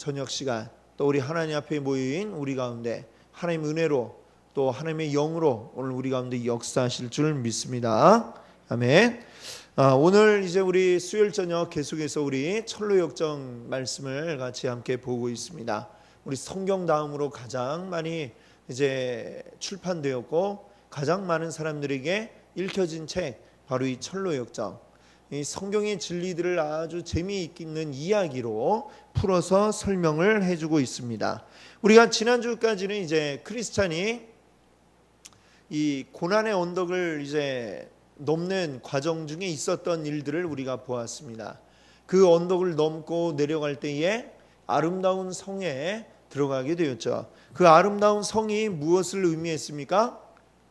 저녁 시간 또 우리 하나님 앞에 모인 우리 가운데 하나님 은혜로 또 하나님의 영으로 오늘 우리 가운데 역사하실 줄 믿습니다. 아멘. 오늘 이제 우리 수요일 저녁 계속해서 우리 철로역정 말씀을 같이 함께 보고 있습니다. 우리 성경 다음으로 가장 많이 이제 출판되었고 가장 많은 사람들에게 읽혀진 책 바로 이 철로역정. 이 성경의 진리들을 아주 재미있는 이야기로 풀어서 설명을 해주고 있습니다. 우리가 지난주까지는 이제 크리스찬이 이 고난의 언덕을 이제 넘는 과정 중에 있었던 일들을 우리가 보았습니다. 그 언덕을 넘고 내려갈 때에 아름다운 성에 들어가게 되었죠. 그 아름다운 성이 무엇을 의미했습니까?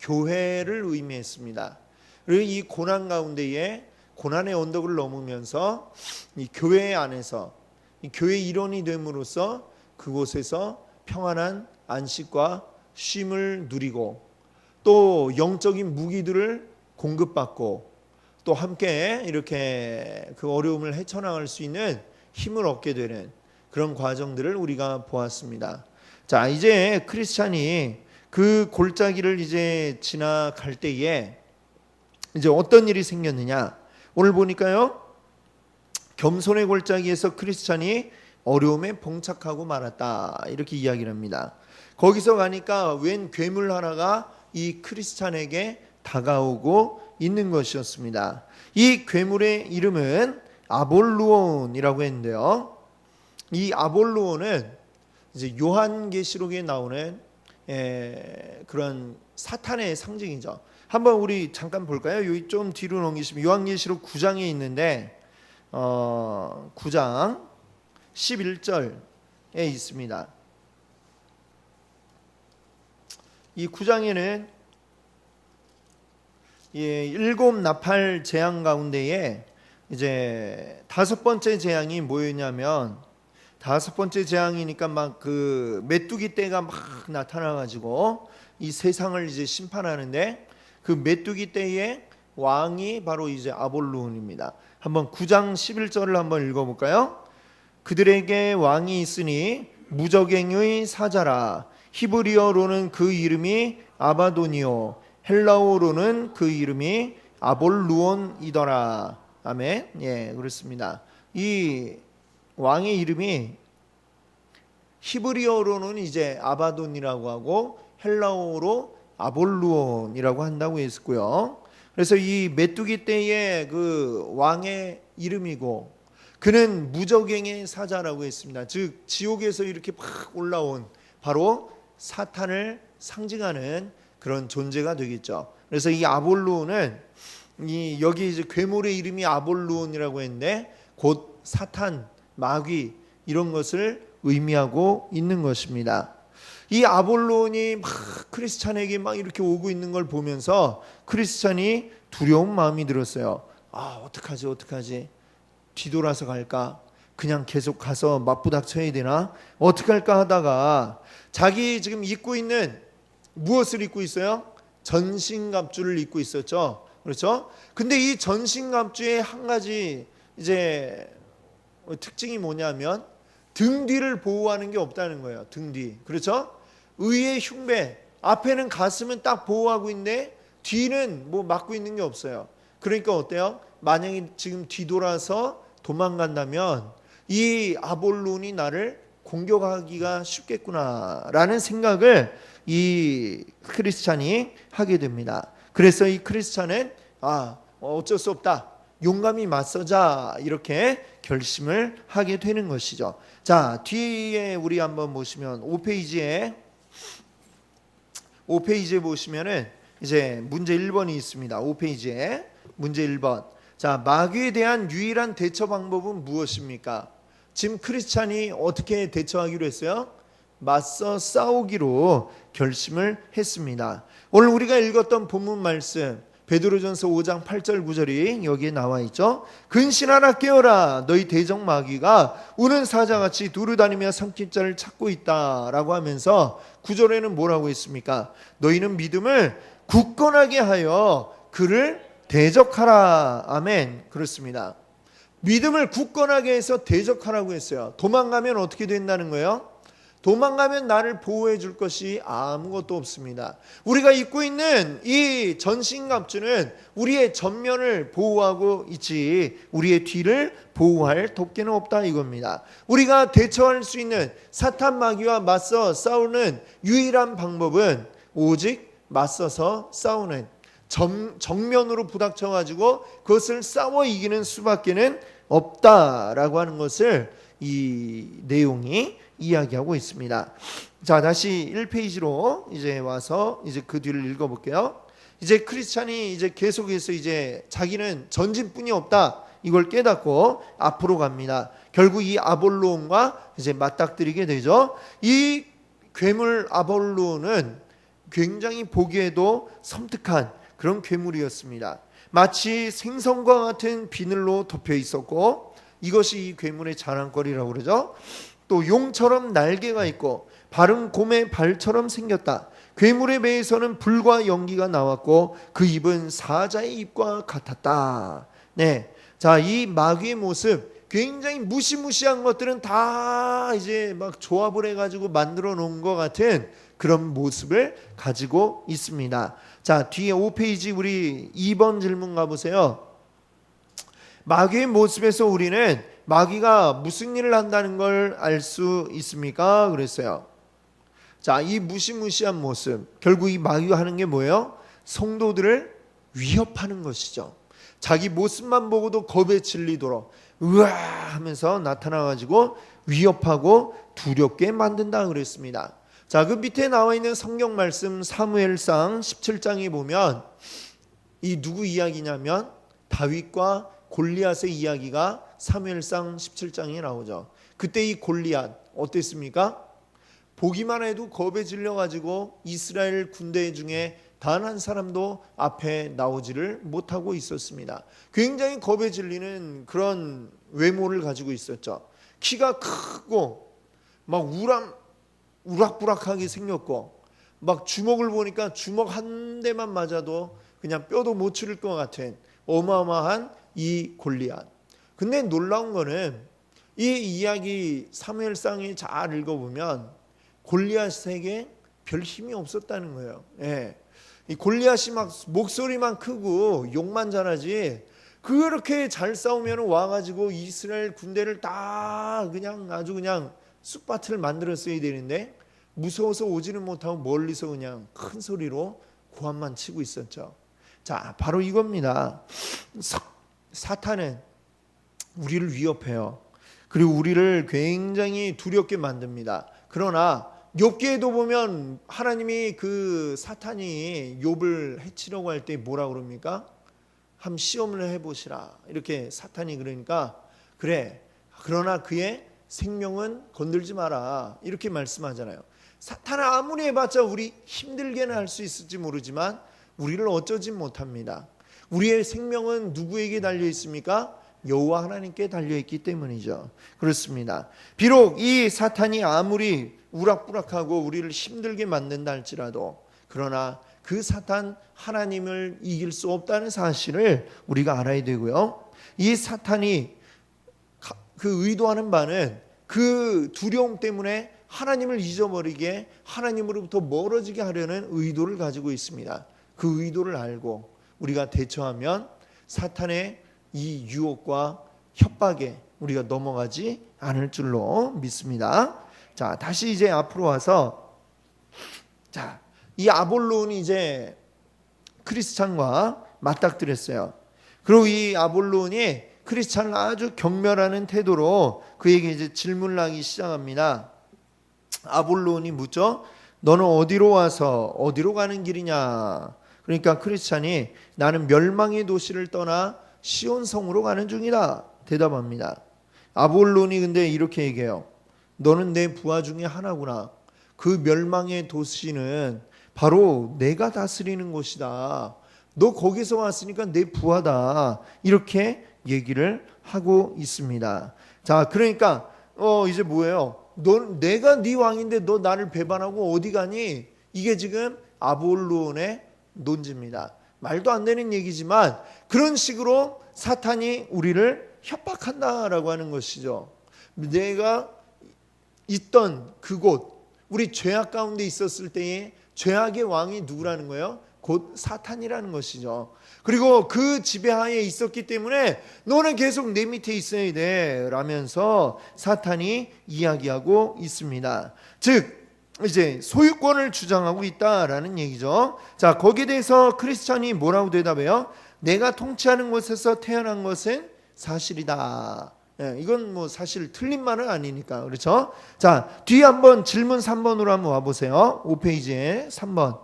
교회를 의미했습니다. 그리고 이 고난 가운데에 고난의 언덕을 넘으면서 이 교회 안에서 이 교회 일원이 됨으로써 그곳에서 평안한 안식과 쉼을 누리고 또 영적인 무기들을 공급받고 또 함께 이렇게 그 어려움을 헤쳐나갈 수 있는 힘을 얻게 되는 그런 과정들을 우리가 보았습니다. 자, 이제 크리스찬이 그 골짜기를 이제 지나갈 때에 이제 어떤 일이 생겼느냐? 오늘 보니까요, 겸손의 골짜기에서 크리스찬이 어려움에 봉착하고 말았다 이렇게 이야기를 합니다. 거기서 가니까 웬 괴물 하나가 이 크리스찬에게 다가오고 있는 것이었습니다. 이 괴물의 이름은 아볼루온이라고 했는데요. 이 아볼루온은 이제 요한계시록에 나오는 그런 사탄의 상징이죠. 한번 우리 잠깐 볼까요? 여기 좀 뒤로 넘기시면 요한계시록 9장에 있는데 9장 11절에 있습니다. 이 9장에는 일곱 나팔 재앙 가운데에 이제 다섯 번째 재앙이 뭐였냐면 다섯 번째 재앙이니까 막 그 메뚜기 떼가 막 나타나가지고 이 세상을 이제 심판하는데 그 메뚜기 떼의 왕이 바로 이제 아볼루온입니다. 한번 9장 11절을 한번 읽어볼까요? 그들에게 왕이 있으니 무저갱의 사자라. 히브리어로는 그 이름이 아바도니오, 헬라어로는 그 이름이 아볼루온이더라. 아멘. 예, 그렇습니다. 이 왕의 이름이 히브리어로는 이제 아바돈이라고 하고 헬라어로 아볼루온이라고 한다고 했고요. 그래서 이 메뚜기 떼의 그 왕의 이름이고 그는 무저갱의 사자라고 했습니다. 즉 지옥에서 이렇게 막 올라온 바로 사탄을 상징하는 그런 존재가 되겠죠. 그래서 이 아볼루온은 여기 이제 괴물의 이름이 아볼루온이라고 했는데 곧 사탄, 마귀 이런 것을 의미하고 있는 것입니다. 이 아볼론이 막 크리스찬에게 막 이렇게 오고 있는 걸 보면서 크리스찬이 두려운 마음이 들었어요. 어떡하지? 뒤돌아서 갈까? 그냥 계속 가서 맞부닥쳐야 되나? 어떻게 할까 하다가 자기 지금 입고 있는 무엇을 입고 있어요? 전신갑주를 입고 있었죠. 그렇죠? 근데 이 전신갑주의 한 가지 이제 특징이 뭐냐면 등 뒤를 보호하는 게 없다는 거예요. 등 뒤. 그렇죠? 의의 흉배, 앞에는 가슴은 딱 보호하고 있는데 뒤는 뭐 막고 있는 게 없어요. 그러니까 어때요? 만약에 지금 뒤돌아서 도망간다면 이 아볼론이 나를 공격하기가 쉽겠구나라는 생각을 이 크리스찬이 하게 됩니다. 그래서 이 크리스찬은 어쩔 수 없다. 용감히 맞서자 이렇게 결심을 하게 되는 것이죠. 자, 뒤에 우리 한번 보시면 5페이지에 보시면은 이제 문제 1번이 있습니다. 5페이지에 문제 1번. 자, 마귀에 대한 유일한 대처 방법은 무엇입니까? 지금 크리스찬이 어떻게 대처하기로 했어요? 맞서 싸우기로 결심을 했습니다. 오늘 우리가 읽었던 본문 말씀 베드로전서 5장 8절 9절이 여기에 나와 있죠. 근신하라 깨어라 너희 대적 마귀가 우는 사자같이 두루다니며 삼킬 자를 찾고 있다라고 하면서 9절에는 뭐라고 했습니까? 너희는 믿음을 굳건하게 하여 그를 대적하라. 아멘. 그렇습니다. 믿음을 굳건하게 해서 대적하라고 했어요. 도망가면 어떻게 된다는 거예요? 도망가면 나를 보호해 줄 것이 아무것도 없습니다. 우리가 입고 있는 이 전신갑주는 우리의 전면을 보호하고 있지 우리의 뒤를 보호할 도끼는 없다 이겁니다. 우리가 대처할 수 있는 사탄 마귀와 맞서 싸우는 유일한 방법은 오직 맞서서 싸우는 정면으로 부닥쳐 가지고 그것을 싸워 이기는 수밖에는 없다라고 하는 것을 이 내용이 이야기하고 있습니다. 자, 다시 1페이지로 이제 와서 이제 그 뒤를 읽어볼게요. 이제 크리스찬이 이제 계속해서 이제 자기는 전진뿐이 없다 이걸 깨닫고 앞으로 갑니다. 결국 이 아볼론과 이제 맞닥뜨리게 되죠. 이 괴물 아볼론은 굉장히 보기에도 섬뜩한 그런 괴물이었습니다. 마치 생선과 같은 비늘로 덮여 있었고 이것이 이 괴물의 자랑거리라고 그러죠. 또 용처럼 날개가 있고 바른 곰의 발처럼 생겼다. 괴물의 배에서는 불과 연기가 나왔고 그 입은 사자의 입과 같았다. 네, 자, 이 마귀의 모습 굉장히 무시무시한 것들은 다 이제 막 조합을 해가지고 만들어 놓은 것 같은 그런 모습을 가지고 있습니다. 자, 뒤에 5페이지 우리 2번 질문 가보세요. 마귀의 모습에서 우리는 마귀가 무슨 일을 한다는 걸 알 수 있습니까? 그랬어요. 자, 이 무시무시한 모습, 결국 이 마귀가 하는 게 뭐예요? 성도들을 위협하는 것이죠. 자기 모습만 보고도 겁에 질리도록 으아 하면서 나타나가지고 위협하고 두렵게 만든다 그랬습니다. 자, 그 밑에 나와 있는 성경 말씀 사무엘상 17장에 보면 이 누구 이야기냐면 다윗과 골리앗의 이야기가 사무엘상 17장에 나오죠. 그때 이 골리앗 어땠습니까? 보기만 해도 겁에 질려가지고 이스라엘 군대 중에 단 한 사람도 앞에 나오지를 못하고 있었습니다. 굉장히 겁에 질리는 그런 외모를 가지고 있었죠. 키가 크고 막 우락부락하게 생겼고 막 주먹을 보니까 주먹 한 대만 맞아도 그냥 뼈도 못 추릴 것 같은 어마어마한 이 골리앗. 근데 놀라운 거는 이 이야기 사무엘상에 잘 읽어보면 골리앗에게 별 힘이 없었다는 거예요. 예. 이 골리앗이 막 목소리만 크고 욕만 잘하지 그렇게 잘 싸우면 와가지고 이스라엘 군대를 다 그냥 아주 그냥 쑥밭을 만들었어야 되는데 무서워서 오지는 못하고 멀리서 그냥 큰 소리로 고함만 치고 있었죠. 자, 바로 이겁니다. 사탄은 우리를 위협해요. 그리고 우리를 굉장히 두렵게 만듭니다. 그러나 욥기에도 보면 하나님이 그 사탄이 욥을 해치려고 할 때 뭐라 그럽니까? 한번 시험을 해보시라. 이렇게 사탄이 그러니까 그래. 그러나 그의 생명은 건들지 마라. 이렇게 말씀하잖아요. 사탄은 아무리 해봤자 우리 힘들게는 할 수 있을지 모르지만 우리를 어쩌지 못합니다. 우리의 생명은 누구에게 달려 있습니까? 여호와 하나님께 달려있기 때문이죠. 그렇습니다. 비록 이 사탄이 아무리 우락부락하고 우리를 힘들게 만든다 할지라도 그러나 그 사탄 하나님을 이길 수 없다는 사실을 우리가 알아야 되고요. 이 사탄이 그 의도하는 바는 그 두려움 때문에 하나님을 잊어버리게 하나님으로부터 멀어지게 하려는 의도를 가지고 있습니다. 그 의도를 알고 우리가 대처하면 사탄의 이 유혹과 협박에 우리가 넘어가지 않을 줄로 믿습니다. 자, 다시 이제 앞으로 와서 자, 이 아볼론이 이제 크리스찬과 맞닥뜨렸어요. 그리고 이 아볼론이 크리스찬을 아주 경멸하는 태도로 그에게 이제 질문을 하기 시작합니다. 아볼론이 묻죠. 너는 어디로 와서 어디로 가는 길이냐? 그러니까 크리스찬이 나는 멸망의 도시를 떠나 시온성으로 가는 중이다 대답합니다. 아볼론이 근데 이렇게 얘기해요. 너는 내 부하 중에 하나구나. 그 멸망의 도시는 바로 내가 다스리는 곳이다. 너 거기서 왔으니까 내 부하다. 이렇게 얘기를 하고 있습니다. 자, 그러니까 이제 뭐예요? 내가 네 왕인데 너 나를 배반하고 어디 가니? 이게 지금 아볼론의 논지입니다. 말도 안 되는 얘기지만 그런 식으로 사탄이 우리를 협박한다라고 하는 것이죠. 내가 있던 그곳, 우리 죄악 가운데 있었을 때에 죄악의 왕이 누구라는 거예요? 곧 사탄이라는 것이죠. 그리고 그 지배하에 있었기 때문에 너는 계속 내 밑에 있어야 돼 라면서 사탄이 이야기하고 있습니다. 즉 이제 소유권을 주장하고 있다라는 얘기죠. 자, 거기에 대해서 크리스찬이 뭐라고 대답해요? 내가 통치하는 곳에서 태어난 것은 사실이다. 이건 뭐 사실 틀린 말은 아니니까. 그렇죠? 자, 뒤에 한번 질문 3번으로 한번 와보세요. 5페이지에 3번.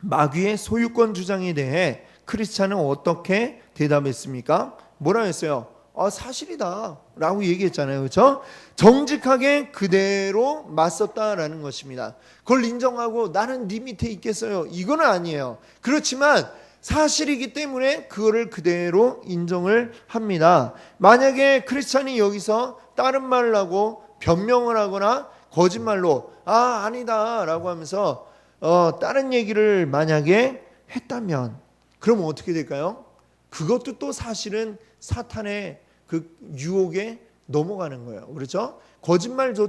마귀의 소유권 주장에 대해 크리스찬은 어떻게 대답했습니까? 뭐라 했어요? 사실이다 라고 얘기했잖아요. 그렇죠? 정직하게 그대로 맞섰다라는 것입니다. 그걸 인정하고 나는 네 밑에 있겠어요, 이거는 아니에요. 그렇지만 사실이기 때문에 그거를 그대로 인정을 합니다. 만약에 크리스찬이 여기서 다른 말을 하고 변명을 하거나 거짓말로 아니다 라고 하면서 다른 얘기를 만약에 했다면 그럼 어떻게 될까요? 그것도 또 사실은 사탄의 그 유혹에 넘어가는 거예요. 그렇죠? 거짓말도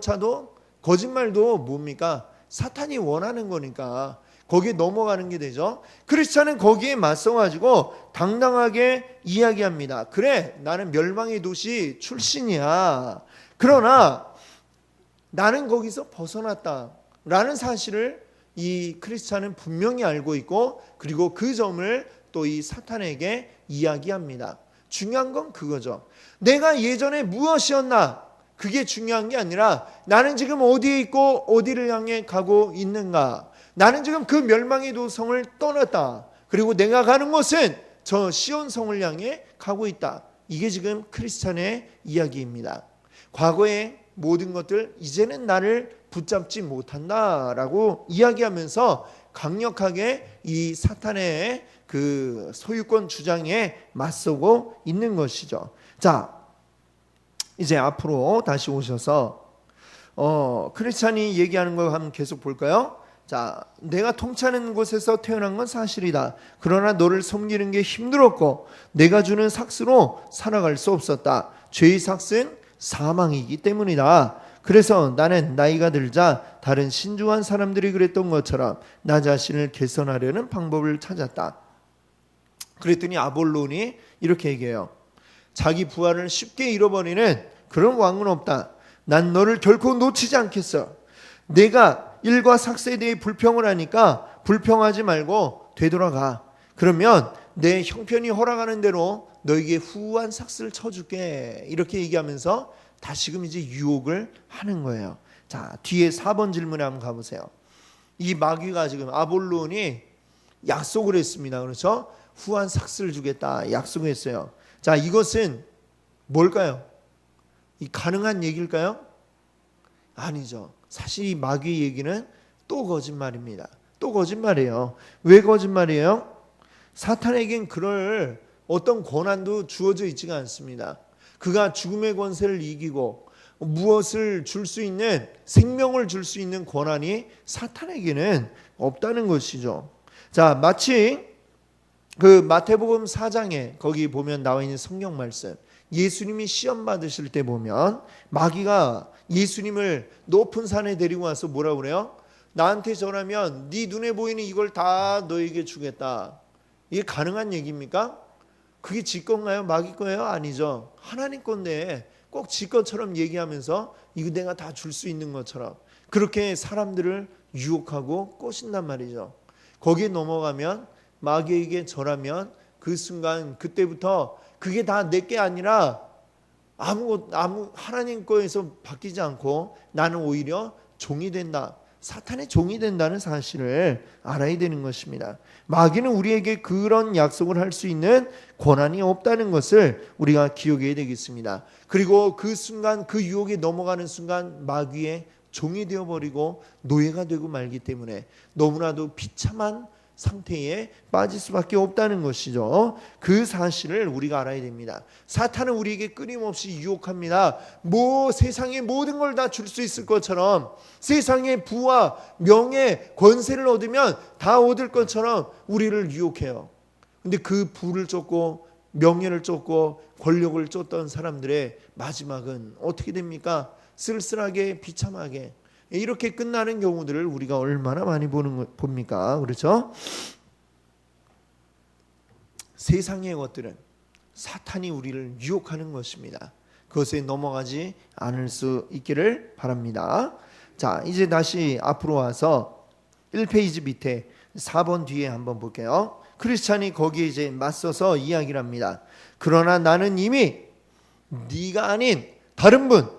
뭡니까? 사탄이 원하는 거니까 거기에 넘어가는 게 되죠. 크리스찬은 거기에 맞서가지고 당당하게 이야기합니다. 그래, 나는 멸망의 도시 출신이야. 그러나 나는 거기서 벗어났다라는 사실을 이 크리스찬은 분명히 알고 있고, 그리고 그 점을 또 이 사탄에게 이야기합니다. 중요한 건 그거죠. 내가 예전에 무엇이었나, 그게 중요한 게 아니라 나는 지금 어디에 있고 어디를 향해 가고 있는가. 나는 지금 그 멸망의 도성을 떠났다. 그리고 내가 가는 곳은 저 시온성을 향해 가고 있다. 이게 지금 크리스찬의 이야기입니다. 과거의 모든 것들 이제는 나를 붙잡지 못한다라고 이야기하면서 강력하게 이 사탄의 그 소유권 주장에 맞서고 있는 것이죠. 자, 이제 앞으로 다시 오셔서 크리스찬이 얘기하는 거 한번 계속 볼까요? 자, 내가 통치하는 곳에서 태어난 건 사실이다. 그러나 너를 섬기는 게 힘들었고 내가 주는 삭스로 살아갈 수 없었다. 죄의 삭스는 사망이기 때문이다. 그래서 나는 나이가 들자 다른 신중한 사람들이 그랬던 것처럼 나 자신을 개선하려는 방법을 찾았다. 그랬더니 아볼론이 이렇게 얘기해요. 자기 부하를 쉽게 잃어버리는 그런 왕은 없다. 난 너를 결코 놓치지 않겠어. 내가 일과 삭스에 대해 불평을 하니까 불평하지 말고 되돌아가. 그러면 내 형편이 허락하는 대로 너에게 후한 삭스를 쳐줄게. 이렇게 얘기하면서 다시금 이제 유혹을 하는 거예요. 자, 뒤에 4번 질문에 한번 가보세요. 이 마귀가 지금 아볼론이 약속을 했습니다. 그렇죠? 후한 삭스를 주겠다 약속했어요. 자, 이것은 뭘까요? 이 가능한 얘기일까요? 아니죠. 사실 이 마귀 얘기는 또 거짓말입니다. 또 거짓말이에요. 왜 거짓말이에요? 사탄에겐 그럴 어떤 권한도 주어져 있지가 않습니다. 그가 죽음의 권세를 이기고 무엇을 줄 수 있는, 생명을 줄 수 있는 권한이 사탄에게는 없다는 것이죠. 자, 마치 그 마태복음 4장에 거기 보면 나와 있는 성경 말씀, 예수님이 시험 받으실 때 보면 마귀가 예수님을 높은 산에 데리고 와서 뭐라고 그래요? 나한테 절하면 네 눈에 보이는 이걸 다 너에게 주겠다. 이게 가능한 얘기입니까? 그게 지 건가요? 마귀 거예요? 아니죠. 하나님 건데 꼭 지 것처럼 얘기하면서 이거 내가 다 줄 수 있는 것처럼 그렇게 사람들을 유혹하고 꼬신단 말이죠. 거기에 넘어가면 마귀에게 절하면 그 순간 그때부터 그게 다 내 게 아니라 아무 하나님 거에서 바뀌지 않고 나는 오히려 종이 된다. 사탄의 종이 된다는 사실을 알아야 되는 것입니다. 마귀는 우리에게 그런 약속을 할 수 있는 권한이 없다는 것을 우리가 기억해야 되겠습니다. 그리고 그 순간, 그 유혹에 넘어가는 순간 마귀의 종이 되어버리고 노예가 되고 말기 때문에 너무나도 비참한 상태에 빠질 수밖에 없다는 것이죠. 그 사실을 우리가 알아야 됩니다. 사탄은 우리에게 끊임없이 유혹합니다. 세상의 모든 걸 다 줄 수 있을 것처럼, 세상의 부와 명예, 권세를 얻으면 다 얻을 것처럼 우리를 유혹해요. 근데 그 부를 쫓고 명예를 쫓고 권력을 쫓던 사람들의 마지막은 어떻게 됩니까? 쓸쓸하게 비참하게 이렇게 끝나는 경우들을 우리가 얼마나 많이 봅니까? 그렇죠? 세상의 것들은 사탄이 우리를 유혹하는 것입니다. 그것에 넘어가지 않을 수 있기를 바랍니다. 자, 이제 다시 앞으로 와서 1페이지 밑에 4번 뒤에 한번 볼게요. 크리스찬이 거기에 이제 맞서서 이야기를 합니다. 그러나 나는 이미 네가 아닌 다른 분,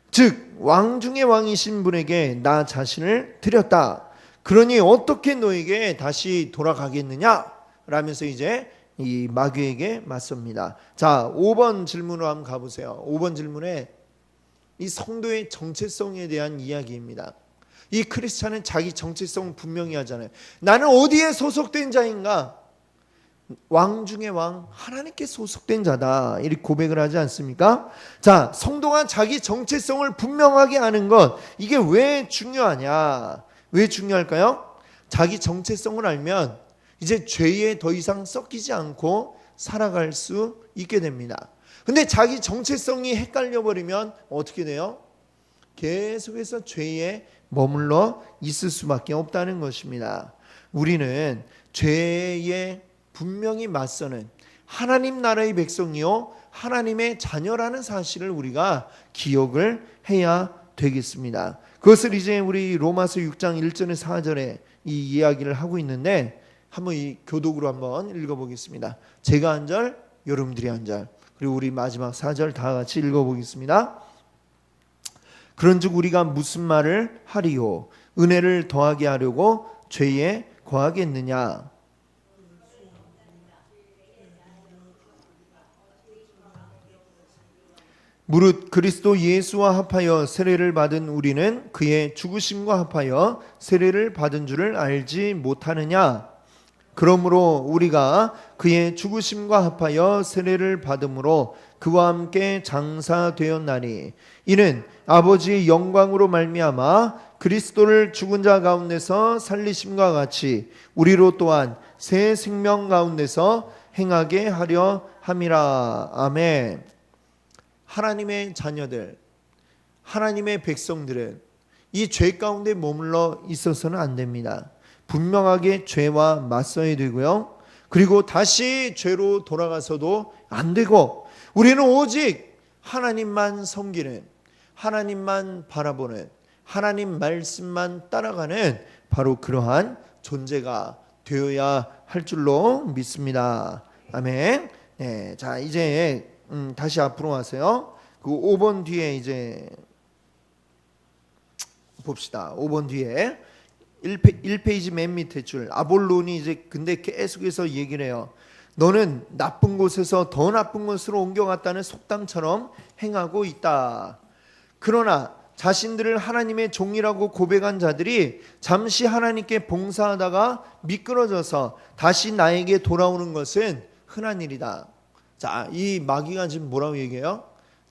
즉 왕 중의 왕이신 분에게 나 자신을 드렸다. 그러니 어떻게 너에게 다시 돌아가겠느냐? 라면서 이제 이 마귀에게 맞섭니다. 자, 5번 질문으로 한번 가보세요. 5번 질문에 이 성도의 정체성에 대한 이야기입니다. 이 크리스찬은 자기 정체성을 분명히 하잖아요. 나는 어디에 소속된 자인가? 왕 중의 왕, 하나님께 소속된 자다. 이렇게 고백을 하지 않습니까? 자, 성도가 자기 정체성을 분명하게 아는 것, 이게 왜 중요하냐? 왜 중요할까요? 자기 정체성을 알면 이제 죄에 더 이상 섞이지 않고 살아갈 수 있게 됩니다. 근데 자기 정체성이 헷갈려 버리면 어떻게 돼요? 계속해서 죄에 머물러 있을 수밖에 없다는 것입니다. 우리는 죄에 분명히 맞서는 하나님 나라의 백성이요 하나님의 자녀라는 사실을 우리가 기억을 해야 되겠습니다. 그것을 이제 우리 로마서 6장 1절에서 4절에 이 이야기를 하고 있는데 한번 이 교독으로 한번 읽어보겠습니다. 제가 한 절, 여러분들이 한 절, 그리고 우리 마지막 4절 다 같이 읽어보겠습니다. 그런즉 우리가 무슨 말을 하리요? 은혜를 더하게 하려고 죄에 거하겠느냐? 무릇 그리스도 예수와 합하여 세례를 받은 우리는 그의 죽으심과 합하여 세례를 받은 줄을 알지 못하느냐? 그러므로 우리가 그의 죽으심과 합하여 세례를 받음으로 그와 함께 장사되었나니 이는 아버지의 영광으로 말미암아 그리스도를 죽은 자 가운데서 살리심과 같이 우리로 또한 새 생명 가운데서 행하게 하려 함이라. 아멘. 하나님의 자녀들, 하나님의 백성들은 이 죄 가운데 머물러 있어서는 안 됩니다. 분명하게 죄와 맞서야 되고요. 그리고 다시 죄로 돌아가서도 안 되고 우리는 오직 하나님만 섬기는, 하나님만 바라보는, 하나님 말씀만 따라가는 바로 그러한 존재가 되어야 할 줄로 믿습니다. 아멘. 네, 자 이제 다시 앞으로 와서요. 그 5번 뒤에 이제 봅시다. 5번 뒤에 1페이지 맨 밑에 줄 아볼론이 이제 근데 계속해서 얘기를 해요. 너는 나쁜 곳에서 더 나쁜 곳으로 옮겨갔다는 속담처럼 행하고 있다. 그러나 자신들을 하나님의 종이라고 고백한 자들이 잠시 하나님께 봉사하다가 미끄러져서 다시 나에게 돌아오는 것은 흔한 일이다. 자, 이 마귀가 지금 뭐라고 얘기해요?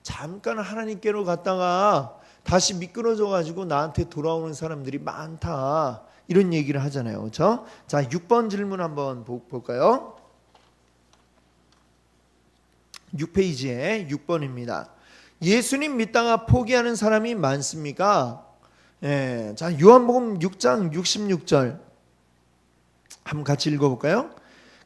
잠깐 하나님께로 갔다가 다시 미끄러져 가지고 나한테 돌아오는 사람들이 많다. 이런 얘기를 하잖아요. 그렇죠? 자, 6번 질문 한번 볼까요? 6페이지에 6번입니다. 예수님 믿다가 포기하는 사람이 많습니까? 예, 자, 요한복음 6장 66절 한번 같이 읽어볼까요?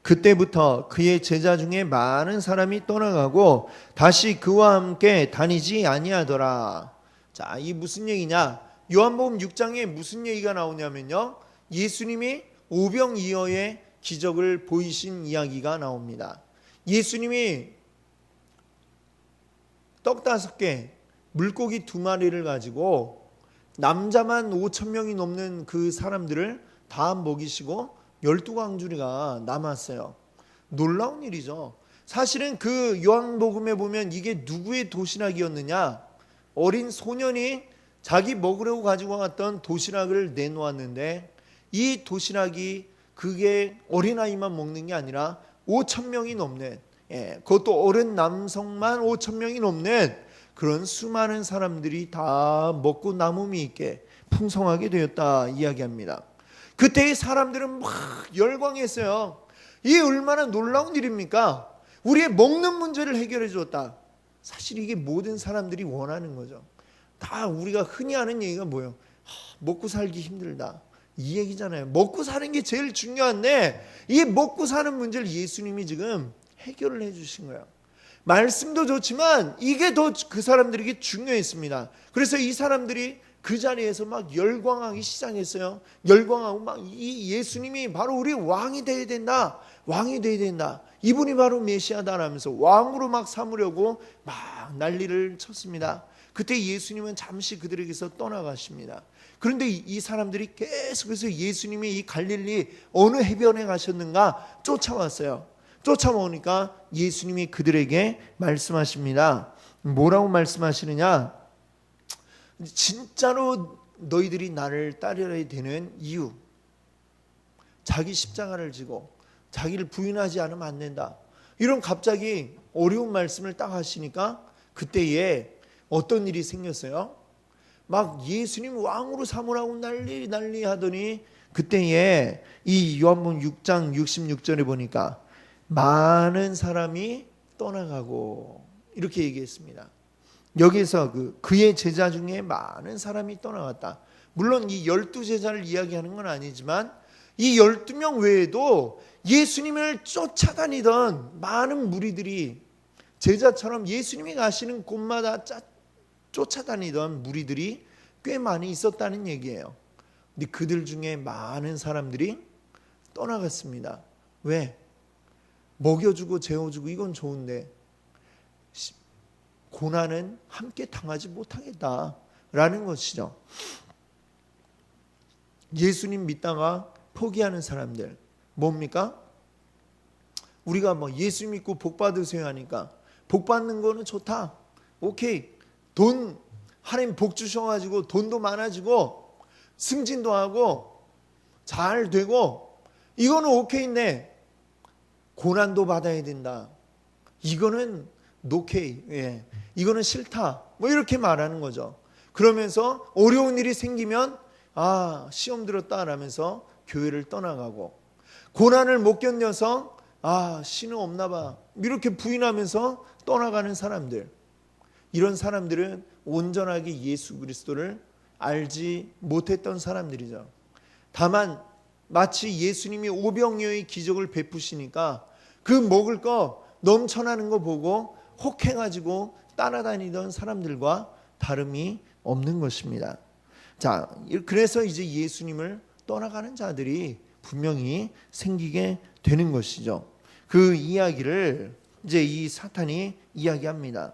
그때부터 그의 제자 중에 많은 사람이 떠나가고 다시 그와 함께 다니지 아니하더라. 자, 이 무슨 얘기냐? 요한복음 6장에 무슨 얘기가 나오냐면요, 예수님이 오병이어의 기적을 보이신 이야기가 나옵니다. 예수님이 떡 5개, 물고기 2마리를 가지고 남자만 5,000명이 넘는 그 사람들을 다 먹이시고 12광주리가 남았어요. 놀라운 일이죠. 사실은 그 요한복음에 보면 이게 누구의 도시락이었느냐? 어린 소년이 자기 먹으려고 가지고 왔던 도시락을 내놓았는데 이 도시락이 그게 어린아이만 먹는 게 아니라 5,000명이 넘는, 그것도 어른 남성만 5,000명이 넘는 그런 수많은 사람들이 다 먹고 남음이 있게 풍성하게 되었다 이야기합니다. 그때의 사람들은 막 열광했어요. 이게 얼마나 놀라운 일입니까? 우리의 먹는 문제를 해결해 주었다. 사실 이게 모든 사람들이 원하는 거죠. 다 우리가 흔히 하는 얘기가 뭐예요? 먹고 살기 힘들다, 이 얘기잖아요. 먹고 사는 게 제일 중요한데 이 먹고 사는 문제를 예수님이 지금 해결을 해 주신 거예요. 말씀도 좋지만 이게 더 그 사람들에게 중요했습니다. 그래서 이 사람들이 그 자리에서 막 열광하기 시작했어요. 열광하고 막 이 예수님이 바로 우리 왕이 돼야 된다, 왕이 돼야 된다, 이분이 바로 메시아다라면서 왕으로 막 삼으려고 막 난리를 쳤습니다. 그때 예수님은 잠시 그들에게서 떠나가십니다. 그런데 이 사람들이 계속해서 예수님이 이 갈릴리 어느 해변에 가셨는가 쫓아왔어요. 쫓아오니까 예수님이 그들에게 말씀하십니다. 뭐라고 말씀하시느냐? 진짜로 너희들이 나를 따르야 되는 이유, 자기 십자가를 지고 자기를 부인하지 않으면 안 된다, 이런 갑자기 어려운 말씀을 딱 하시니까 그때에 어떤 일이 생겼어요? 막 예수님 왕으로 삼으라고 난리 하더니 그때에 이 요한복음 6장 66절에 보니까 많은 사람이 떠나가고 이렇게 얘기했습니다. 여기서 그의 제자 중에 많은 사람이 떠나갔다. 물론 이 12제자를 이야기하는 건 아니지만 이 12명 외에도 예수님을 쫓아다니던 많은 무리들이, 제자처럼 예수님이 가시는 곳마다 쫓아다니던 무리들이 꽤 많이 있었다는 얘기예요. 근데 그들 중에 많은 사람들이 떠나갔습니다. 왜? 먹여주고 재워주고 이건 좋은데 고난은 함께 당하지 못하겠다라는 것이죠. 예수님 믿다가 포기하는 사람들 뭡니까? 우리가 뭐 예수 믿고 복 받으세요 하니까 복 받는 거는 좋다, 오케이, 돈 하나님 복 주셔가지고 돈도 많아지고 승진도 하고 잘 되고 이거는 오케이인데 고난도 받아야 된다, 이거는 노케이, 예, 이거는 싫다, 뭐 이렇게 말하는 거죠. 그러면서 어려운 일이 생기면 시험 들었다 라면서 교회를 떠나가고, 고난을 못 견뎌서 신은 없나 봐 이렇게 부인하면서 떠나가는 사람들, 이런 사람들은 온전하게 예수 그리스도를 알지 못했던 사람들이죠. 다만 마치 예수님이 오병이어의 기적을 베푸시니까 그 먹을 거 넘쳐나는 거 보고 혹해가지고 따라다니던 사람들과 다름이 없는 것입니다. 자, 그래서 이제 예수님을 떠나가는 자들이 분명히 생기게 되는 것이죠. 그 이야기를 이제 이 사탄이 이야기합니다.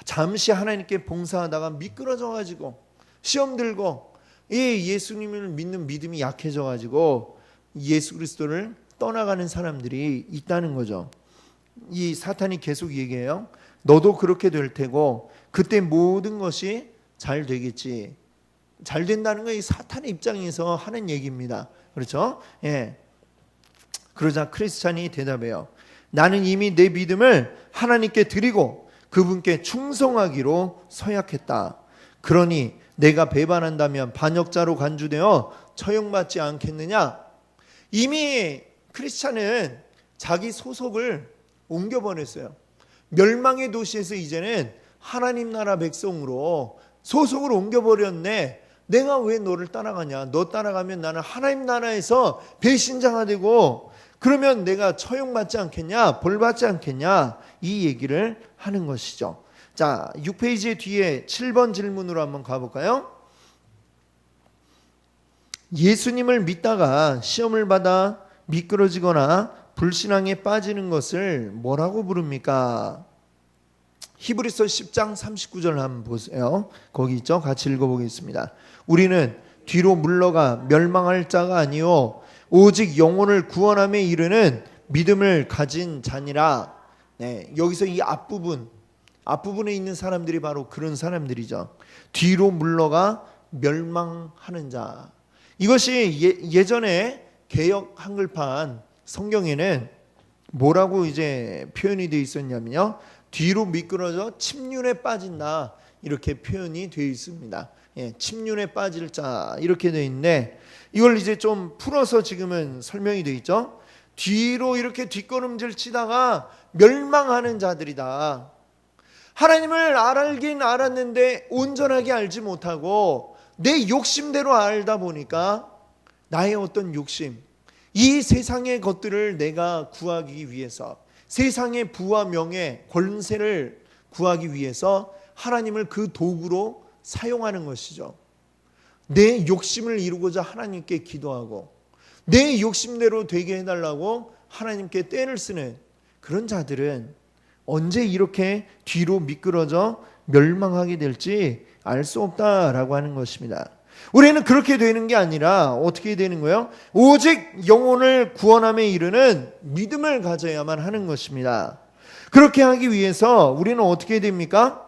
잠시 하나님께 봉사하다가 미끄러져가지고 시험 들고 이 예수님을 믿는 믿음이 약해져가지고 예수 그리스도를 떠나가는 사람들이 있다는 거죠. 이 사탄이 계속 얘기해요. 너도 그렇게 될 테고 그때 모든 것이 잘 되겠지. 잘 된다는 건 이 사탄의 입장에서 하는 얘기입니다. 그렇죠? 예. 그러자 크리스찬이 대답해요. 나는 이미 내 믿음을 하나님께 드리고 그분께 충성하기로 서약했다. 그러니 내가 배반한다면 반역자로 간주되어 처형받지 않겠느냐? 이미 크리스찬은 자기 소속을 옮겨보냈어요. 멸망의 도시에서 이제는 하나님 나라 백성으로 소속을 옮겨버렸네. 내가 왜 너를 따라가냐? 너 따라가면 나는 하나님 나라에서 배신자가 되고 그러면 내가 처형받지 않겠냐? 벌받지 않겠냐? 이 얘기를 하는 것이죠. 자, 6페이지 뒤에 7번 질문으로 한번 가볼까요? 예수님을 믿다가 시험을 받아 미끄러지거나 불신앙에 빠지는 것을 뭐라고 부릅니까? 히브리서 10장 39절 한번 보세요. 거기 있죠? 같이 읽어보겠습니다. 우리는 뒤로 물러가 멸망할 자가 아니요 오직 영혼을 구원함에 이르는 믿음을 가진 자니라. 네, 여기서 이 앞부분에 있는 사람들이 바로 그런 사람들이죠. 뒤로 물러가 멸망하는 자. 이것이 예전에 개역 한글판 성경에는 뭐라고 이제 표현이 되어 있었냐면요. 뒤로 미끄러져 침륜에 빠진다. 이렇게 표현이 되어 있습니다. 예, 침륜에 빠질 자 이렇게 되어 있는데 이걸 이제 좀 풀어서 지금은 설명이 되어 있죠. 뒤로 이렇게 뒷걸음질 치다가 멸망하는 자들이다. 하나님을 알긴 알았는데 온전하게 알지 못하고 내 욕심대로 알다 보니까 나의 어떤 욕심, 이 세상의 것들을 내가 구하기 위해서, 세상의 부와 명예, 권세를 구하기 위해서 하나님을 그 도구로 사용하는 것이죠. 내 욕심을 이루고자 하나님께 기도하고 내 욕심대로 되게 해달라고 하나님께 떼를 쓰는 그런 자들은 언제 이렇게 뒤로 미끄러져 멸망하게 될지 알 수 없다라고 하는 것입니다. 우리는 그렇게 되는 게 아니라 어떻게 되는 거예요? 오직 영혼을 구원함에 이르는 믿음을 가져야만 하는 것입니다. 그렇게 하기 위해서 우리는 어떻게 됩니까?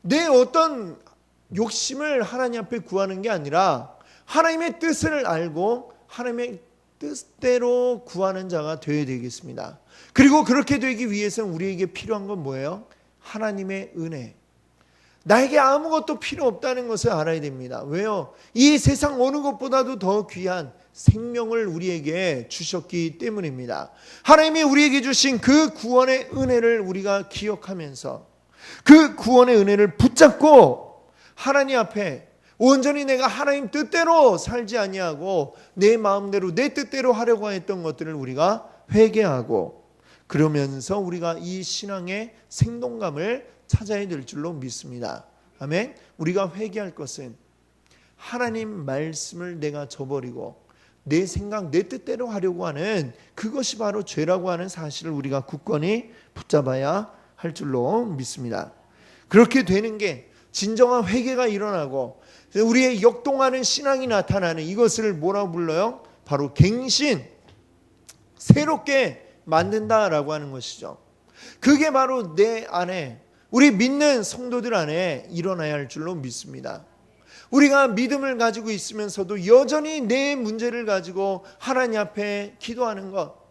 내 어떤 욕심을 하나님 앞에 구하는 게 아니라 하나님의 뜻을 알고 하나님의 뜻대로 구하는 자가 되어야 되겠습니다. 그리고 그렇게 되기 위해서는 우리에게 필요한 건 뭐예요? 하나님의 은혜. 나에게 아무것도 필요 없다는 것을 알아야 됩니다. 왜요? 이 세상 어느 것보다도 더 귀한 생명을 우리에게 주셨기 때문입니다. 하나님이 우리에게 주신 그 구원의 은혜를 우리가 기억하면서 그 구원의 은혜를 붙잡고 하나님 앞에 온전히 내가 하나님 뜻대로 살지 아니하고 내 마음대로 내 뜻대로 하려고 했던 것들을 우리가 회개하고 그러면서 우리가 이 신앙의 생동감을 찾아야 될 줄로 믿습니다. 아멘. 우리가 회개할 것은 하나님 말씀을 내가 저버리고 내 생각 내 뜻대로 하려고 하는 그것이 바로 죄라고 하는 사실을 우리가 굳건히 붙잡아야 할 줄로 믿습니다. 그렇게 되는 게 진정한 회개가 일어나고 우리의 역동하는 신앙이 나타나는 이것을 뭐라고 불러요? 바로 갱신, 새롭게 만든다라고 하는 것이죠. 그게 바로 내 안에 우리 믿는 성도들 안에 일어나야 할 줄로 믿습니다. 우리가 믿음을 가지고 있으면서도 여전히 내 문제를 가지고 하나님 앞에 기도하는 것,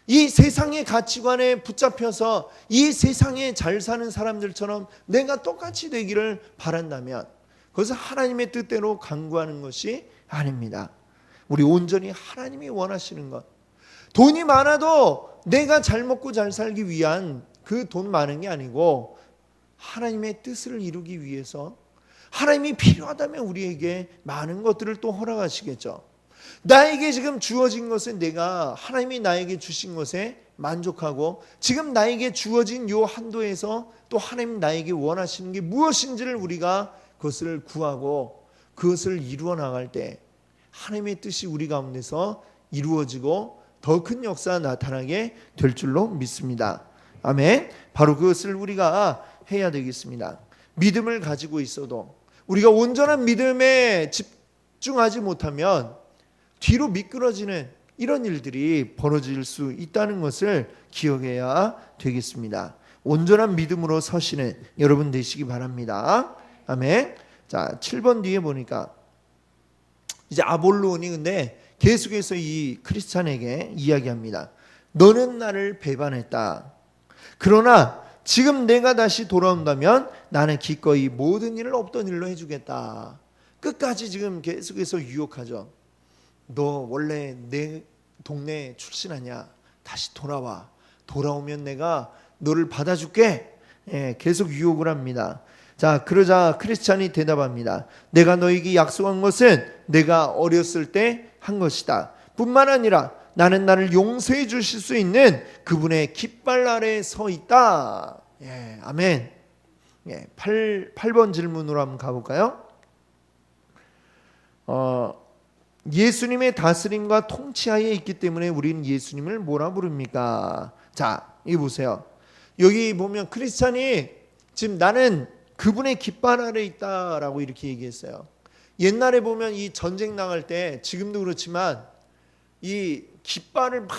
이 세상의 가치관에 붙잡혀서 이 세상에 잘 사는 사람들처럼 내가 똑같이 되기를 바란다면 그것은 하나님의 뜻대로 간구하는 것이 아닙니다. 우리 온전히 하나님이 원하시는 것, 돈이 많아도 내가 잘 먹고 잘 살기 위한 그 돈 많은 게 아니고 하나님의 뜻을 이루기 위해서 하나님이 필요하다면 우리에게 많은 것들을 또 허락하시겠죠. 나에게 지금 주어진 것은 내가 하나님이 나에게 주신 것에 만족하고 지금 나에게 주어진 요 한도에서 또 하나님 나에게 원하시는 게 무엇인지를 우리가 그것을 구하고 그것을 이루어 나갈 때 하나님의 뜻이 우리 가운데서 이루어지고 더 큰 역사가 나타나게 될 줄로 믿습니다. 아멘. 바로 그것을 우리가 해야 되겠습니다. 믿음을 가지고 있어도 우리가 온전한 믿음에 집중하지 못하면 뒤로 미끄러지는 이런 일들이 벌어질 수 있다는 것을 기억해야 되겠습니다. 온전한 믿음으로 서시는 여러분 되시기 바랍니다. 아멘. 자, 7번 뒤에 보니까 이제 아볼로온이 근데 계속해서 이 크리스찬에게 이야기합니다. 너는 나를 배반했다. 그러나 지금 내가 다시 돌아온다면 나는 기꺼이 모든 일을 없던 일로 해주겠다. 끝까지 지금 계속해서 유혹하죠. 너 원래 내 동네 출신 아니야. 다시 돌아와. 돌아오면 내가 너를 받아줄게. 계속 유혹을 합니다. 자, 그러자 크리스찬이 대답합니다. 내가 너에게 약속한 것은 내가 어렸을 때 한 것이다. 뿐만 아니라 나는 나를 용서해 주실 수 있는 그분의 깃발 아래에 서 있다. 아멘. 8번 질문으로 한번 가볼까요? 예수님의 다스림과 통치하에 있기 때문에 우리는 예수님을 뭐라 부릅니까? 자, 이거 보세요. 여기 보면 크리스찬이 지금 나는 그분의 깃발 아래에 있다라고 이렇게 얘기했어요. 옛날에 보면 이 전쟁 나갈 때 지금도 그렇지만 이 깃발을 막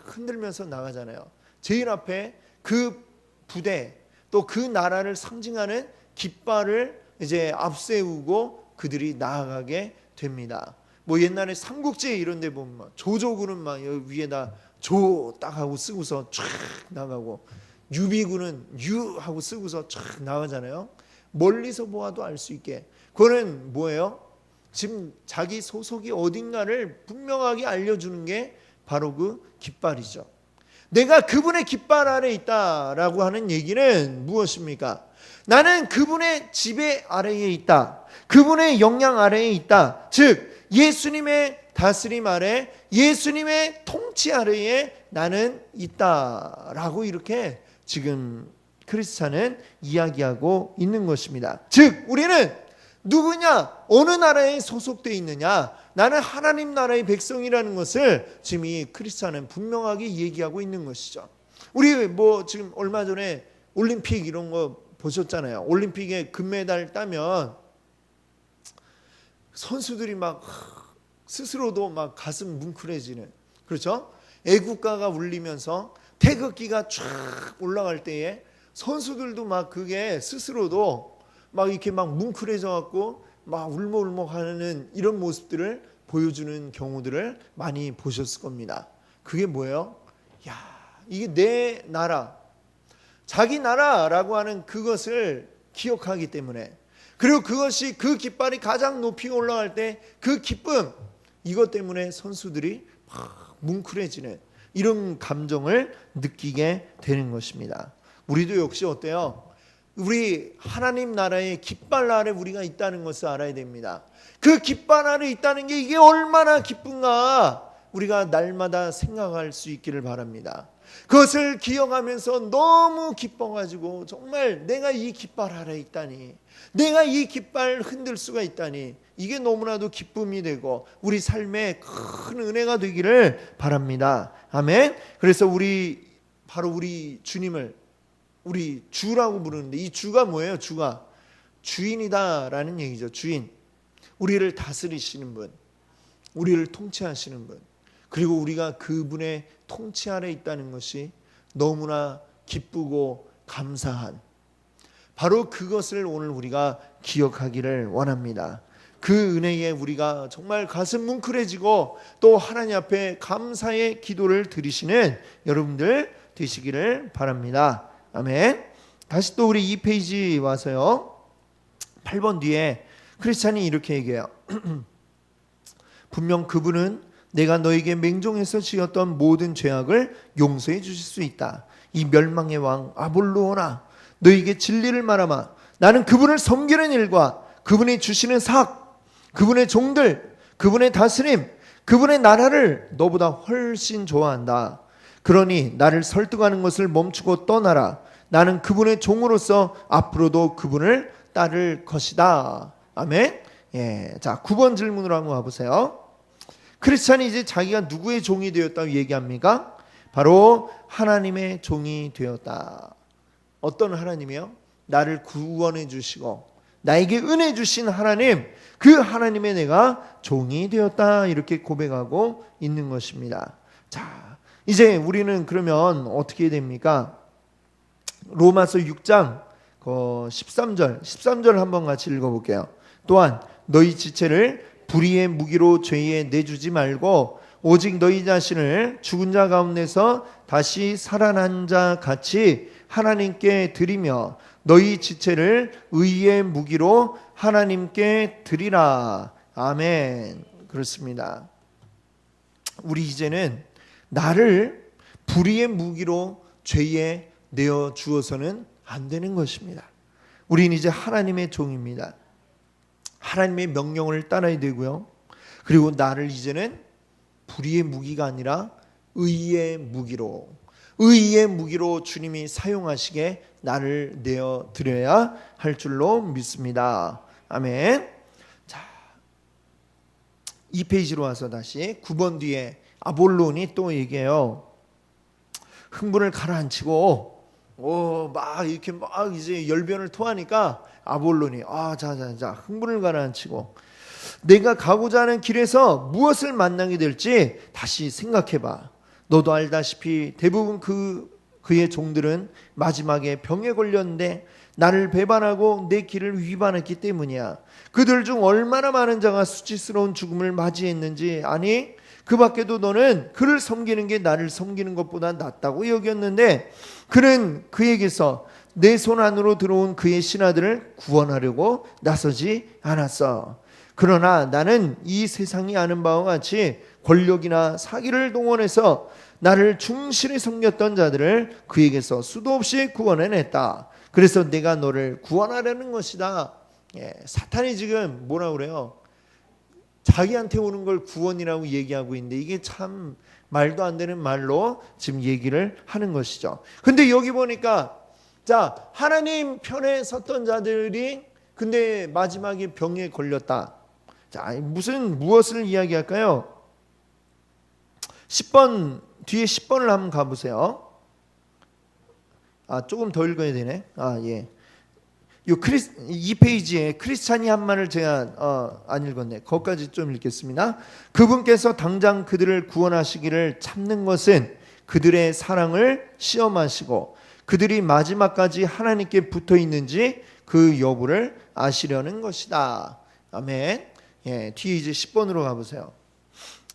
흔들면서 나가잖아요. 제일 앞에 그 부대 또 그 나라를 상징하는 깃발을 이제 앞세우고 그들이 나아가게 됩니다. 뭐 옛날에 삼국지 이런 데 보면 조조군은 막 여기 위에다 조 딱 하고 쓰고서 쫙 나가고 유비군은 유 하고 쓰고서 쫙 나가잖아요. 멀리서 보아도 알 수 있게. 그거는 뭐예요? 지금 자기 소속이 어딘가를 분명하게 알려주는 게 바로 그 깃발이죠. 내가 그분의 깃발 아래 있다라고 하는 얘기는 무엇입니까? 나는 그분의 지배 아래에 있다. 그분의 영향 아래에 있다. 즉 예수님의 다스림 아래, 예수님의 통치 아래에 나는 있다라고 이렇게 지금 크리스찬은 이야기하고 있는 것입니다. 즉 우리는 누구냐? 어느 나라에 소속되어 있느냐? 나는 하나님 나라의 백성이라는 것을 지금 이 크리스찬은 분명하게 얘기하고 있는 것이죠. 우리 뭐 지금 얼마 전에 올림픽 이런 거 보셨잖아요. 올림픽에 금메달 따면 선수들이 막 스스로도 막 가슴 뭉클해지는, 그렇죠? 애국가가 울리면서 태극기가 쫙 올라갈 때에 선수들도 막 그게 스스로도 막 이렇게 막 뭉클해져 갖고 막 울먹울먹하는 이런 모습들을 보여주는 경우들을 많이 보셨을 겁니다. 그게 뭐예요? 야, 이게 내 나라, 자기 나라라고 하는 그것을 기억하기 때문에, 그리고 그것이 그 깃발이 가장 높이 올라갈 때 그 기쁨, 이것 때문에 선수들이 막 뭉클해지는 이런 감정을 느끼게 되는 것입니다. 우리도 역시 어때요? 우리 하나님 나라의 깃발 아래 우리가 있다는 것을 알아야 됩니다. 그 깃발 아래 있다는 게 이게 얼마나 기쁜가 우리가 날마다 생각할 수 있기를 바랍니다. 그것을 기억하면서 너무 기뻐가지고 정말 내가 이 깃발 아래 있다니, 내가 이 깃발 흔들 수가 있다니, 이게 너무나도 기쁨이 되고 우리 삶에 큰 은혜가 되기를 바랍니다. 아멘. 그래서 바로 우리 주님을 우리 주라고 부르는데, 이 주가 뭐예요? 주가 주인이다라는 얘기죠. 주인, 우리를 다스리시는 분, 우리를 통치하시는 분, 그리고 우리가 그분의 통치 아래 있다는 것이 너무나 기쁘고 감사한, 바로 그것을 오늘 우리가 기억하기를 원합니다. 그 은혜에 우리가 정말 가슴 뭉클해지고 또 하나님 앞에 감사의 기도를 드리시는 여러분들 되시기를 바랍니다. 아멘. 다시 또 우리 2페이지 와서요, 8번 뒤에 크리스찬이 이렇게 얘기해요. 분명 그분은 내가 너에게 맹종해서 지었던 모든 죄악을 용서해 주실 수 있다. 이 멸망의 왕 아볼로오나, 너에게 진리를 말하마. 나는 그분을 섬기는 일과 그분이 주시는 삭, 그분의 종들, 그분의 다스림, 그분의 나라를 너보다 훨씬 좋아한다. 그러니 나를 설득하는 것을 멈추고 떠나라. 나는 그분의 종으로서 앞으로도 그분을 따를 것이다. 아멘. 예, 자 9번 질문으로 한번 와보세요. 크리스찬이 이제 자기가 누구의 종이 되었다고 얘기합니까? 바로 하나님의 종이 되었다. 어떤 하나님이요? 나를 구원해 주시고 나에게 은혜 주신 하나님, 그 하나님의 내가 종이 되었다, 이렇게 고백하고 있는 것입니다. 자, 이제 우리는 그러면 어떻게 됩니까? 로마서 6장 13절 한번 같이 읽어볼게요. 또한 너희 지체를 불의의 무기로 죄에 내주지 말고 오직 너희 자신을 죽은 자 가운데서 다시 살아난 자 같이 하나님께 드리며 너희 지체를 의의 무기로 하나님께 드리라. 아멘. 그렇습니다. 우리 이제는 나를 불의의 무기로 죄에 내어 주어서는 안 되는 것입니다. 우리는 이제 하나님의 종입니다. 하나님의 명령을 따라야 되고요. 그리고 나를 이제는 불의의 무기가 아니라 의의 무기로 주님이 사용하시게 나를 내어 드려야 할 줄로 믿습니다. 아멘. 자, 2페이지로 와서 다시 9번 뒤에 아볼론이 또 얘기해요. 흥분을 가라앉히고 막 이렇게 막 이제 열변을 토하니까 아볼론이 자 흥분을 가라앉히고 내가 가고자 하는 길에서 무엇을 만나게 될지 다시 생각해봐. 너도 알다시피 대부분 그의 종들은 마지막에 병에 걸렸는데 나를 배반하고 내 길을 위반했기 때문이야. 그들 중 얼마나 많은 자가 수치스러운 죽음을 맞이했는지 아니? 그 밖에도 너는 그를 섬기는 게 나를 섬기는 것보다 낫다고 여겼는데 그는 그에게서 내 손 안으로 들어온 그의 신하들을 구원하려고 나서지 않았어. 그러나 나는 이 세상이 아는 바와 같이 권력이나 사기를 동원해서 나를 충실히 섬겼던 자들을 그에게서 수도 없이 구원해냈다. 그래서 내가 너를 구원하려는 것이다. 사탄이 지금 뭐라 그래요? 자기한테 오는 걸 구원이라고 얘기하고 있는데 이게 참 말도 안 되는 말로 지금 얘기를 하는 것이죠. 근데 여기 보니까 자, 하나님 편에 섰던 자들이 근데 마지막에 병에 걸렸다. 자, 무엇을 이야기할까요? 10번 뒤에 10번을 한번 가보세요. 조금 더 읽어야 되네. 예. 이 페이지에 크리스찬이 한 말을 제가 안 읽었네. 거기까지 좀 읽겠습니다. 그분께서 당장 그들을 구원하시기를 참는 것은 그들의 사랑을 시험하시고 그들이 마지막까지 하나님께 붙어 있는지 그 여부를 아시려는 것이다. 아멘. 예, 뒤에 이제 10번으로 가보세요.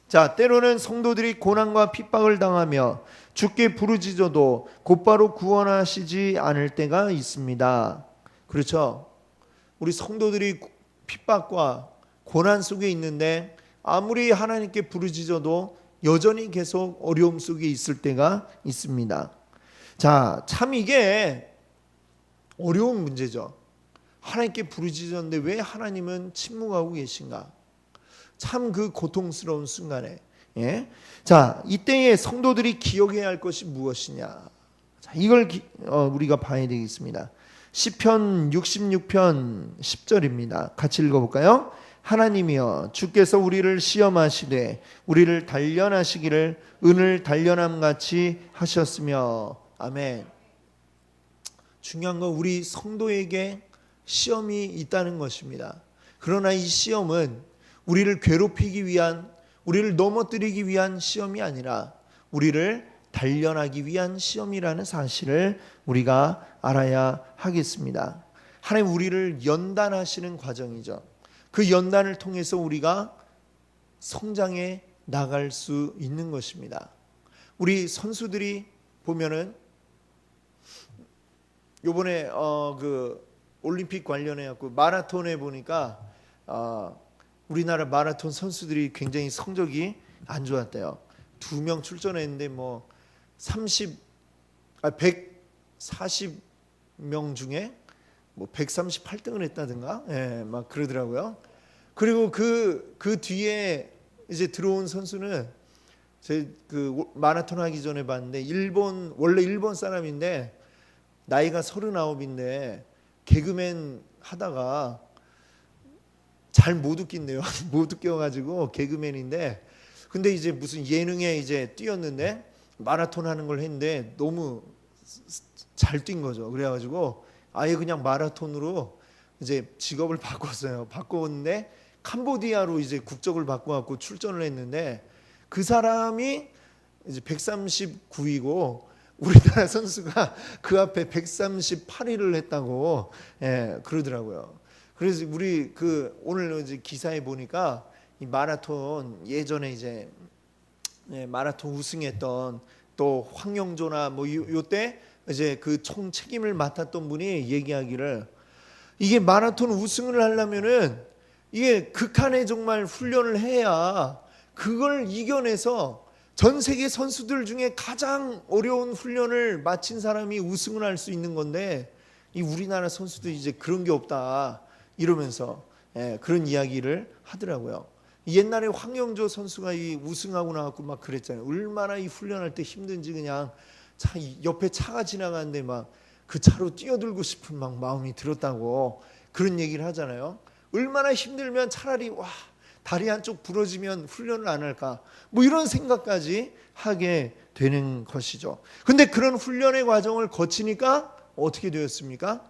자, 때로는 성도들이 고난과 핍박을 당하며 주께 부르짖어도 곧바로 구원하시지 않을 때가 있습니다. 그렇죠? 우리 성도들이 핍박과 고난 속에 있는데 아무리 하나님께 부르짖어도 여전히 계속 어려움 속에 있을 때가 있습니다. 자, 참 이게 어려운 문제죠. 하나님께 부르짖었는데 왜 하나님은 침묵하고 계신가? 참 그 고통스러운 순간에. 예? 자, 이때에 성도들이 기억해야 할 것이 무엇이냐? 자, 이걸 우리가 봐야 되겠습니다. 시편 66편 10절입니다. 같이 읽어볼까요? 하나님이여 주께서 우리를 시험하시되 우리를 단련하시기를 은을 단련함같이 하셨으며. 아멘. 중요한 건 우리 성도에게 시험이 있다는 것입니다. 그러나 이 시험은 우리를 괴롭히기 위한, 우리를 넘어뜨리기 위한 시험이 아니라 우리를 단련하기 위한 시험이라는 사실을 우리가 알아야 하겠습니다. 하나님 우리를 연단하시는 과정이죠. 그 연단을 통해서 우리가 성장해 나갈 수 있는 것입니다. 우리 선수들이 보면은 요번에 그 올림픽 관련해 갖고 마라톤에 보니까 우리나라 마라톤 선수들이 굉장히 성적이 안 좋았대요. 2명 출전했는데 뭐 140명 중에 뭐 138등을 했다든가, 예, 막 그러더라고요. 그리고 그 뒤에 이제 들어온 선수는 제 그 마라톤 하기 전에 봤는데 원래 일본 사람인데 나이가 39인데 개그맨 하다가 잘 못 웃긴대요. 못 웃겨가지고 개그맨인데 근데 이제 무슨 예능에 이제 뛰었는데 마라톤 하는 걸 했는데 너무 잘 뛴 거죠. 그래가지고 아예 그냥 마라톤으로 이제 직업을 바꿨어요. 바꿨는데 캄보디아로 이제 국적을 바꿔갖고 출전을 했는데 그 사람이 이제 139위고 우리나라 선수가 그 앞에 138위를 했다고, 예, 그러더라고요. 그래서 우리 오늘 이제 기사에 보니까 이 마라톤 예전에 이제 마라톤 우승했던 또 황영조나 뭐 요때 이제 그 총 책임을 맡았던 분이 얘기하기를 이게 마라톤 우승을 하려면은 이게 극한의 정말 훈련을 해야 그걸 이겨내서 전 세계 선수들 중에 가장 어려운 훈련을 마친 사람이 우승을 할 수 있는 건데 이 우리나라 선수들이 이제 그런 게 없다 이러면서, 예, 그런 이야기를 하더라고요. 옛날에 황영조 선수가 이 우승하고 나왔고 막 그랬잖아요. 얼마나 이 훈련할 때 힘든지 그냥 옆에 차가 지나가는데 막 그 차로 뛰어들고 싶은 막 마음이 들었다고 그런 얘기를 하잖아요. 얼마나 힘들면 차라리 다리 한쪽 부러지면 훈련을 안 할까 뭐 이런 생각까지 하게 되는 것이죠. 근데 그런 훈련의 과정을 거치니까 어떻게 되었습니까?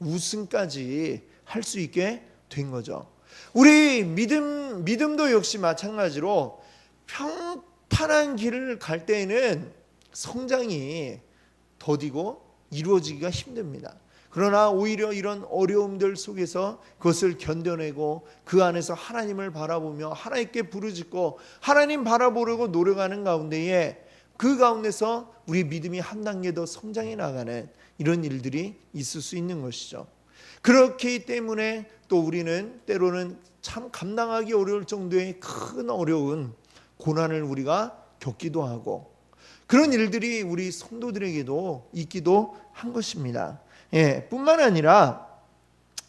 우승까지 할 수 있게 된 거죠. 우리 믿음도 역시 마찬가지로 평탄한 길을 갈 때에는 성장이 더디고 이루어지기가 힘듭니다. 그러나 오히려 이런 어려움들 속에서 그것을 견뎌내고 그 안에서 하나님을 바라보며 하나님께 부르짖고 하나님 바라보려고 노력하는 가운데에 그 가운데서 우리 믿음이 한 단계 더 성장해 나가는 이런 일들이 있을 수 있는 것이죠. 그렇기 때문에 또 우리는 때로는 참 감당하기 어려울 정도의 큰 어려운 고난을 우리가 겪기도 하고 그런 일들이 우리 성도들에게도 있기도 한 것입니다. 예, 뿐만 아니라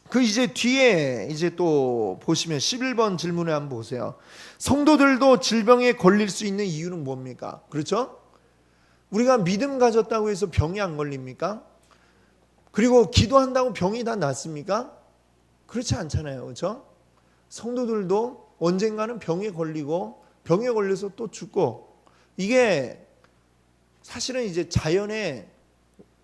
그 이제 뒤에 이제 또 보시면 11번 질문에 한번 보세요. 성도들도 질병에 걸릴 수 있는 이유는 뭡니까? 그렇죠? 우리가 믿음 가졌다고 해서 병이 안 걸립니까? 그리고 기도한다고 병이 다 낫습니까? 그렇지 않잖아요. 그렇죠? 성도들도 언젠가는 병에 걸리고 병에 걸려서 또 죽고 이게 사실은 이제 자연의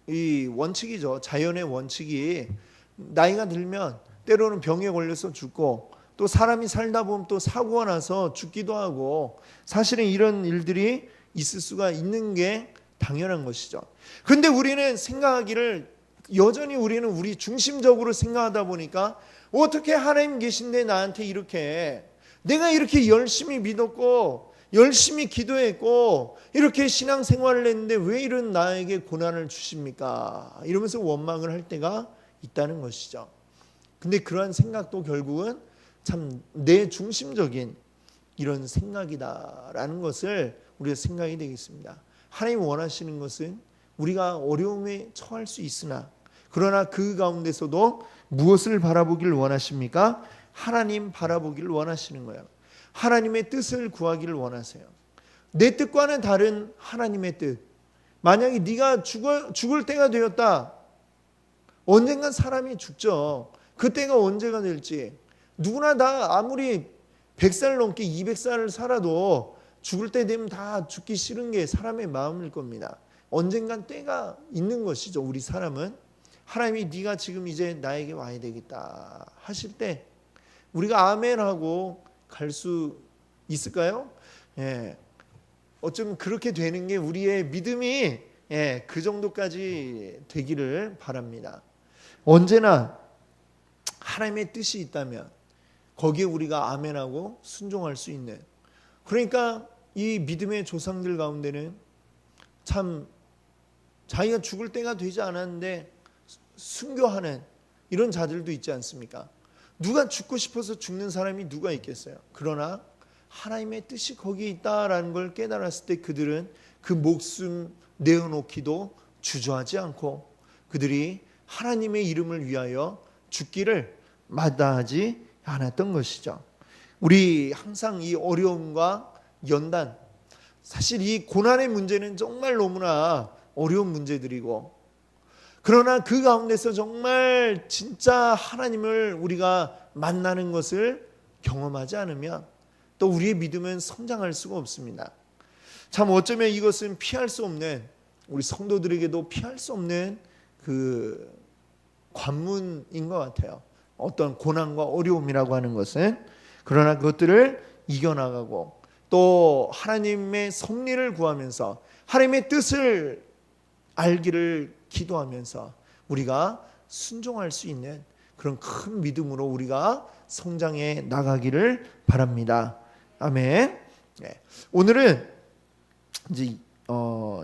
이 원칙이죠. 자연의 원칙이 나이가 들면 때로는 병에 걸려서 죽고 또 사람이 살다 보면 또 사고가 나서 죽기도 하고 사실은 이런 일들이 있을 수가 있는 게 당연한 것이죠. 그런데 우리는 생각하기를 여전히 우리는 우리 중심적으로 생각하다 보니까 어떻게 하나님 계신데 나한테 이렇게 내가 이렇게 열심히 믿었고 열심히 기도했고 이렇게 신앙생활을 했는데 왜 이런 나에게 고난을 주십니까? 이러면서 원망을 할 때가 있다는 것이죠. 근데 그러한 생각도 결국은 참 내 중심적인 이런 생각이다라는 것을 우리가 생각이 되겠습니다. 하나님 원하시는 것은 우리가 어려움에 처할 수 있으나 그러나 그 가운데서도 무엇을 바라보길 원하십니까? 하나님 바라보기를 원하시는 거예요. 하나님의 뜻을 구하기를 원하세요. 내 뜻과는 다른 하나님의 뜻. 만약에 네가 죽을 때가 되었다. 언젠간 사람이 죽죠. 그 때가 언제가 될지. 누구나 다 아무리 100살 넘게 200살을 살아도 죽을 때 되면 다 죽기 싫은 게 사람의 마음일 겁니다. 언젠간 때가 있는 것이죠. 우리 사람은. 하나님이 네가 지금 이제 나에게 와야 되겠다 하실 때 우리가 아멘하고 갈 수 있을까요? 예. 어쩌면 그렇게 되는 게 우리의 믿음이 그 정도까지 되기를 바랍니다. 언제나 하나님의 뜻이 있다면 거기에 우리가 아멘하고 순종할 수 있는 그러니까 이 믿음의 조상들 가운데는 참 자기가 죽을 때가 되지 않았는데 순교하는 이런 자들도 있지 않습니까? 누가 죽고 싶어서 죽는 사람이 누가 있겠어요? 그러나 하나님의 뜻이 거기에 있다라는 걸 깨달았을 때 그들은 그 목숨 내어놓기도 주저하지 않고 그들이 하나님의 이름을 위하여 죽기를 마다하지 않았던 것이죠. 우리 항상 이 어려움과 연단 사실 이 고난의 문제는 정말 너무나 어려운 문제들이고 그러나 그 가운데서 정말 진짜 하나님을 우리가 만나는 것을 경험하지 않으면 또 우리의 믿음은 성장할 수가 없습니다. 참 어쩌면 이것은 피할 수 없는 우리 성도들에게도 피할 수 없는 그 관문인 것 같아요. 어떤 고난과 어려움이라고 하는 것은 그러나 그것들을 이겨나가고 또 하나님의 섭리를 구하면서 하나님의 뜻을 알기를 기도하면서 우리가 순종할 수 있는 그런 큰 믿음으로 우리가 성장해 나가기를 바랍니다. 아멘. 네. 오늘은 이제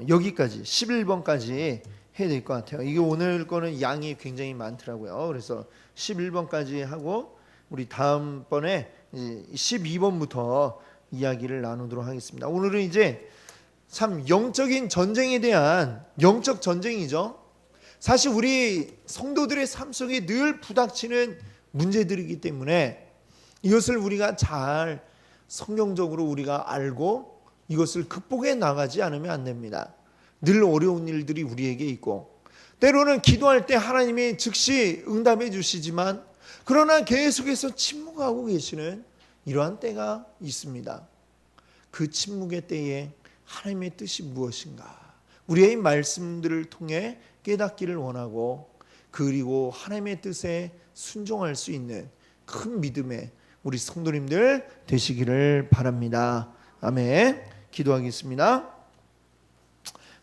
여기까지 11번까지 해야 될 것 같아요. 이게 오늘 거는 양이 굉장히 많더라고요. 그래서 11번까지 하고 우리 다음번에 12번부터 이야기를 나누도록 하겠습니다. 오늘은 이제 참 영적인 전쟁에 대한 영적 전쟁이죠. 사실 우리 성도들의 삶 속에 늘 부닥치는 문제들이기 때문에 이것을 우리가 잘 성경적으로 우리가 알고 이것을 극복해 나가지 않으면 안 됩니다. 늘 어려운 일들이 우리에게 있고 때로는 기도할 때 하나님이 즉시 응답해 주시지만 그러나 계속해서 침묵하고 계시는 이러한 때가 있습니다. 그 침묵의 때에 하나님의 뜻이 무엇인가 우리의 말씀들을 통해 깨닫기를 원하고 그리고 하나님의 뜻에 순종할 수 있는 큰 믿음의 우리 성도님들 되시기를 바랍니다. 아멘. 기도하겠습니다.